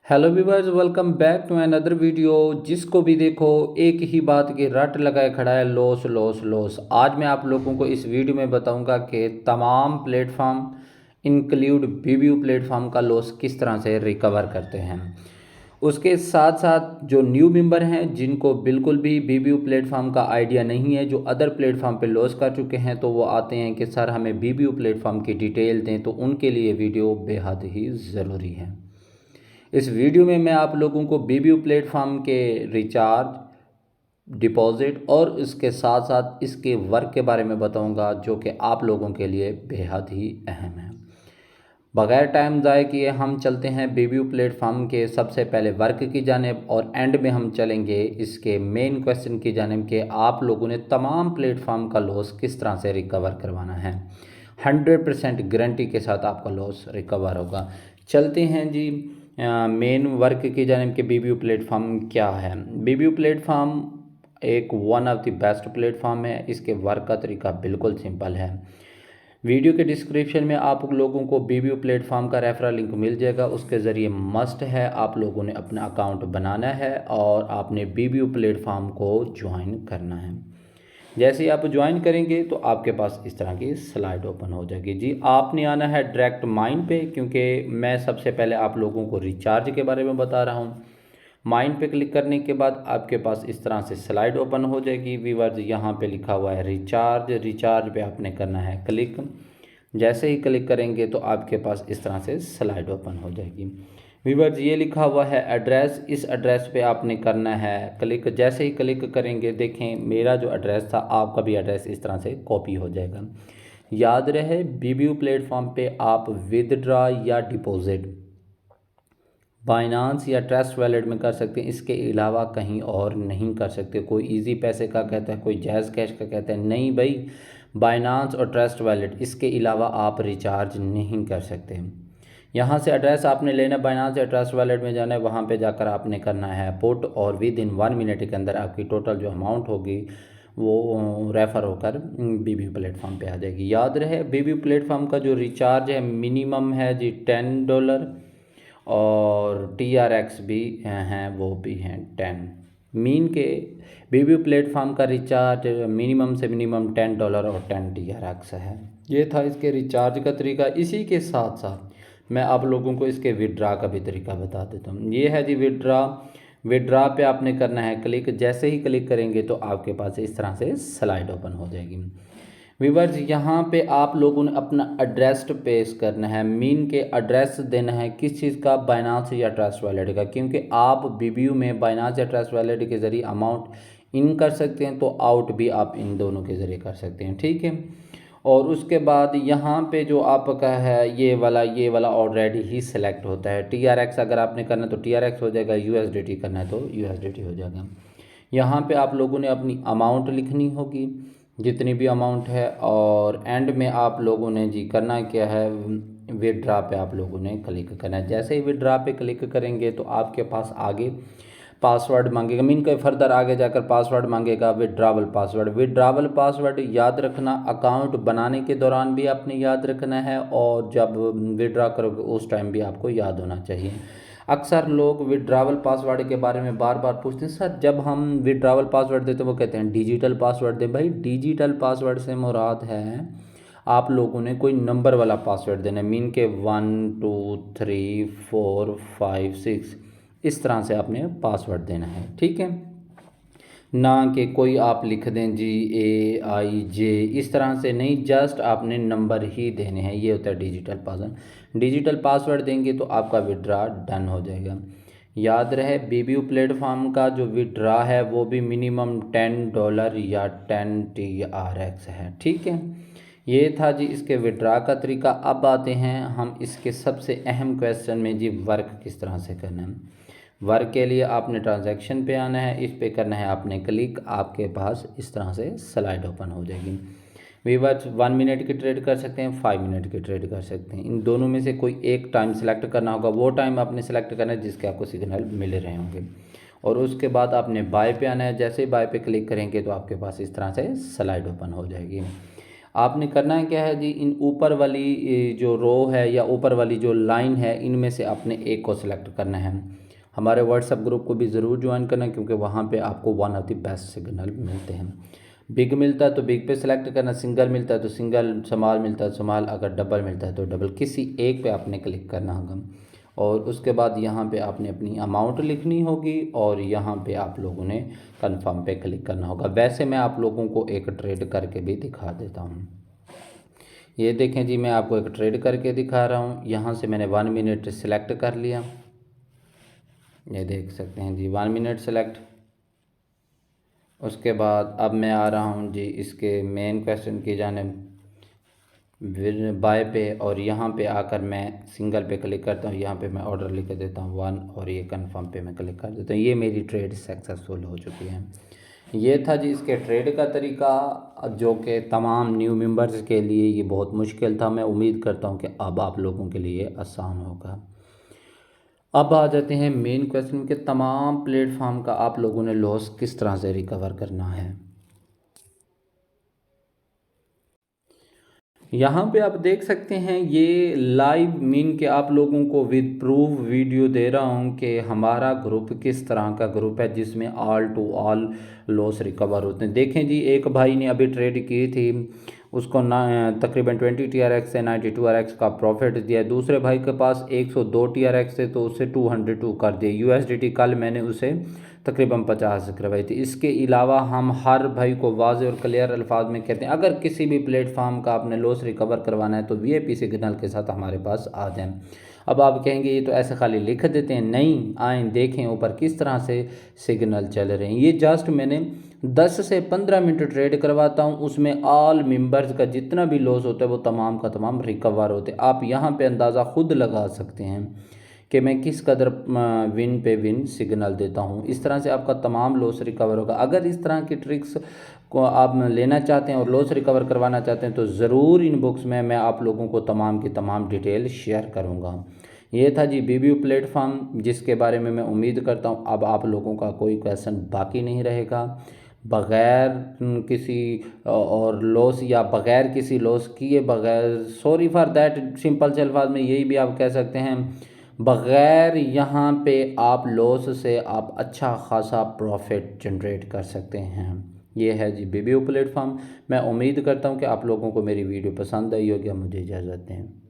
Hello viewers, welcome back to another video. जिसको भी देखो एक ही बात की रट लगाए खड़ा है, लॉस लॉस लॉस। आज मैं आप लोगों को इस वीडियो में बताऊंगा कि तमाम प्लेटफॉर्म इंक्लूड बीबीयू प्लेटफॉर्म का लॉस किस तरह से रिकवर करते हैं। उसके साथ साथ जो न्यू मेंबर हैं जिनको बिल्कुल भी बीबीयू प्लेटफॉर्म का आइडिया नहीं है, जो अदर प्लेटफॉर्म पे लॉस कर चुके हैं, तो वो आते हैं कि सर हमें बीबीयू प्लेटफॉर्म की डिटेल दें, तो उनके लिए वीडियो बेहद ही ज़रूरी है। इस वीडियो में मैं आप लोगों को बीबीयू प्लेटफॉर्म के रिचार्ज, डिपॉजिट और इसके साथ साथ इसके वर्क के बारे में बताऊंगा, जो कि आप लोगों के लिए बेहद ही अहम है। बगैर टाइम ज़ाय किए हम चलते हैं बीबीयू प्लेटफॉर्म के सबसे पहले वर्क की जानिब, और एंड में हम चलेंगे इसके मेन क्वेश्चन की जानिब कि आप लोगों ने तमाम प्लेटफॉर्म का लॉस किस तरह से रिकवर करवाना है। 100% गारंटी के साथ आपका लॉस रिकवर होगा। चलते हैं जी मेन वर्क की जानिब के बीबीयू प्लेटफॉर्म क्या है। बीबीयू प्लेटफॉर्म एक one of the best platform है। इसके वर्क का तरीका बिल्कुल सिंपल है। वीडियो के डिस्क्रिप्शन में आप लोगों को बीबीयू प्लेटफॉर्म का रेफरल लिंक मिल जाएगा। उसके ज़रिए मस्ट है आप लोगों ने अपना अकाउंट बनाना है और आपने बीबीयू प्लेटफॉर्म को ज्वाइन करना है। जैसे ही आप ज्वाइन करेंगे तो आपके पास इस तरह की स्लाइड ओपन हो जाएगी। जी आपने आना है डायरेक्ट माइन पे, क्योंकि मैं सबसे पहले आप लोगों को रिचार्ज के बारे में बता रहा हूँ। माइन पे क्लिक करने के बाद आपके पास इस तरह से स्लाइड ओपन हो जाएगी। व्यूअर्स यहाँ पे लिखा हुआ है रिचार्ज, रिचार्ज पे आपने करना है क्लिक। जैसे ही क्लिक करेंगे तो आपके पास इस तरह से स्लाइड ओपन हो जाएगी। व्यूअर्स ये लिखा हुआ है एड्रेस, इस एड्रेस पे आपने करना है क्लिक। जैसे ही क्लिक करेंगे देखें मेरा जो एड्रेस था आपका भी एड्रेस इस तरह से कॉपी हो जाएगा। याद रहे बीबीयू प्लेटफॉर्म पे आप विदड्रा या डिपॉजिट बाइनांस या ट्रस्ट वैलेट में कर सकते हैं, इसके अलावा कहीं और नहीं कर सकते। कोई इजी पैसे का कहता है, कोई जैज़ कैश का कहता है, नहीं भाई, बाइनांस और ट्रस्ट वैलेट इसके अलावा आप रिचार्ज नहीं कर सकते। यहाँ से एड्रेस आपने लेना, बाइनांस या ट्रस्ट वैलेट में जाना है, वहाँ पे जाकर आपने करना है पुट, और विद इन 1 मिनट के अंदर आपकी टोटल जो अमाउंट होगी वो रेफ़र होकर बीबीयू प्लेटफॉर्म पे आ जाएगी। याद रहे बीबीयू प्लेटफॉर्म का जो रिचार्ज है मिनिमम है जी $10, और TRX भी हैं, वो भी हैं 10। मीन के बीबीयू प्लेटफॉर्म का रिचार्ज मिनिमम से मिनिमम $10 और 10 TRX है। ये था इसके रिचार्ज का तरीका। इसी के साथ साथ मैं आप लोगों को इसके विड्रा का भी तरीका बता देता हूँ। ये है जी विड्रा। विड्रा पे आपने करना है क्लिक। जैसे ही क्लिक करेंगे तो आपके पास इस तरह से स्लाइड ओपन हो जाएगी। व्यूअर्स यहाँ पे आप लोगों ने अपना एड्रेस पेश करना है। मीन के एड्रेस देना है किस चीज़ का, बाइनांस या ट्रस्ट वैलेट का, क्योंकि आप बीबीयू में बाइनांस या ट्रस्ट वैलेट के ज़रिए अमाउंट इन कर सकते हैं, तो आउट भी आप इन दोनों के ज़रिए कर सकते हैं, ठीक है। और उसके बाद यहाँ पे जो आपका है ये वाला ऑलरेडी ही सिलेक्ट होता है। TRX अगर आपने करना है तो TRX हो जाएगा, USDT करना है तो USDT हो जाएगा। यहाँ पे आप लोगों ने अपनी अमाउंट लिखनी होगी, जितनी भी अमाउंट है, और एंड में आप लोगों ने जी करना क्या है, विड्रा पे आप लोगों ने क्लिक करना है। जैसे ही विड्रा पे क्लिक करेंगे तो आपके पास आगे पासवर्ड मांगेगा। मीन के फर्दर आगे जाकर पासवर्ड मांगेगा, विड्रावल पासवर्ड। विड्रावल पासवर्ड याद रखना, अकाउंट बनाने के दौरान भी आपने याद रखना है, और जब विड्रा करोगे उस टाइम भी आपको याद होना चाहिए। अक्सर लोग विड्रावल पासवर्ड के बारे में बार बार पूछते हैं, सर जब हम विड्रावल पासवर्ड देते हैं वो कहते हैं डिजिटल पासवर्ड दें। भाई डिजिटल पासवर्ड से मुराद है आप लोगों ने कोई नंबर वाला पासवर्ड देना है। मीन के 1 2 3 4 5 6 इस तरह से आपने पासवर्ड देना है, ठीक है। ना कि कोई आप लिख दें GAIJ, इस तरह से नहीं, जस्ट आपने नंबर ही देने हैं। ये होता है डिजिटल पासवर्ड। डिजिटल पासवर्ड देंगे तो आपका विड्रा डन हो जाएगा। याद रहे बीबीयू प्लेटफॉर्म का जो विड्रा है वो भी मिनिमम $10 या 10 TRX है, ठीक है। ये था जी इसके विड्रा का तरीका। अब आते हैं हम इसके सबसे अहम क्वेश्चन में जी, वर्क किस तरह से करना है। वर्क के लिए आपने ट्रांजैक्शन पे आना है, इस पे करना है आपने क्लिक। आपके पास इस तरह से स्लाइड ओपन हो जाएगी। व्यूअर्स 1 मिनट की ट्रेड कर सकते हैं, 5 मिनट की ट्रेड कर सकते हैं। इन दोनों में से कोई एक टाइम सेलेक्ट करना होगा। वो टाइम आपने सेलेक्ट करना है जिसके आपको सिग्नल मिल रहे होंगे, और उसके बाद आपने बाय पे आना है। जैसे ही बाय पे क्लिक करेंगे तो आपके पास इस तरह से स्लाइड ओपन हो जाएगी। आपने करना है क्या है जी, इन ऊपर वाली जो रो है या ऊपर वाली जो लाइन है, इनमें से आपने एक को सिलेक्ट करना है। हमारे व्हाट्सएप ग्रुप को भी ज़रूर ज्वाइन करना, क्योंकि वहाँ पे आपको one of the best signal मिलते हैं। बिग मिलता है तो बिग पे सिलेक्ट करना, सिंगल मिलता है तो सिंगल, स्मॉल मिलता है स्मॉल, अगर डबल मिलता है तो डबल, किसी एक पे आपने क्लिक करना होगा। और उसके बाद यहाँ पे आपने अपनी अमाउंट लिखनी होगी और यहाँ पे आप लोगों ने कंफर्म पे क्लिक करना होगा। वैसे मैं आप लोगों को एक ट्रेड करके भी दिखा देता हूँ। ये देखें जी, मैं आपको एक ट्रेड करके दिखा रहा हूँ। यहाँ से मैंने 1 मिनट सेलेक्ट कर लिया, ये देख सकते हैं जी 1 मिनट सेलेक्ट। उसके बाद अब मैं आ रहा हूँ जी इसके मेन क्वेश्चन की जानिब बाय पे, और यहाँ पे आकर मैं सिंगल पे क्लिक करता हूँ। यहाँ पे मैं ऑर्डर लिख देता हूँ 1 और ये कंफर्म पे मैं क्लिक कर देता हूँ। ये मेरी ट्रेड सक्सेसफुल हो चुकी है। ये था जी इसके ट्रेड का तरीका, जो कि तमाम न्यू मेंबर्स के लिए ये बहुत मुश्किल था। मैं उम्मीद करता हूँ कि अब आप लोगों के लिए आसान होगा। अब आ जाते हैं मेन क्वेश्चन के, तमाम प्लेटफॉर्म का आप लोगों ने लॉस किस तरह से रिकवर करना है। यहाँ पे आप देख सकते हैं ये लाइव मीन के आप लोगों को विद प्रूफ वीडियो दे रहा हूँ कि हमारा ग्रुप किस तरह का ग्रुप है जिसमें all to all loss recover होते हैं। देखें जी, एक भाई ने अभी ट्रेड की थी, उसको ना तकरीबन 20 TRX से 92 RX का प्रॉफिट दिया। दूसरे भाई के पास 102 TRX से तो उससे 202 कर दिए USDT। कल मैंने उसे तकरीबन 50 करवाई थी। इसके अलावा हम हर भाई को वाज़ेह और क्लियर अल्फाज में कहते हैं, अगर किसी भी प्लेटफॉर्म का आपने लॉस रिकवर करवाना है तो VIP सिग्नल के साथ हमारे पास आ जाएं। अब आप कहेंगे ये तो ऐसे खाली लिख देते हैं, नहीं, आएँ देखें ऊपर किस तरह से सिग्नल चल रहे हैं। ये जस्ट मैंने 10 से 15 मिनट ट्रेड करवाता हूँ, उसमें ऑल मेंबर्स का जितना भी लॉस होता है वो तमाम का तमाम रिकवर होते हैं। आप यहाँ पे अंदाज़ा ख़ुद लगा सकते हैं कि मैं किस कदर विन पे विन सिग्नल देता हूँ। इस तरह से आपका तमाम लॉस रिकवर होगा। अगर इस तरह की ट्रिक्स को आप लेना चाहते हैं और लॉस रिकवर करवाना चाहते हैं तो ज़रूर इनबॉक्स में मैं आप लोगों को तमाम की तमाम डिटेल शेयर करूँगा। ये था जी BBU प्लेटफॉर्म, जिसके बारे में मैं उम्मीद करता हूँ अब आप लोगों का कोई क्वेश्चन बाकी नहीं रहेगा। बग़ैर किसी और लॉस या बग़ैर किसी लॉस किए, बग़ैर सॉरी फॉर दैट, सिंपल से अल्फाज में यही भी आप कह सकते हैं, बग़ैर यहाँ पे आप लॉस से आप अच्छा खासा प्रॉफिट जनरेट कर सकते हैं। ये है जी BBU प्लेटफॉर्म। मैं उम्मीद करता हूँ कि आप लोगों को मेरी वीडियो पसंद आई होगी। मुझे इजाज़त दें।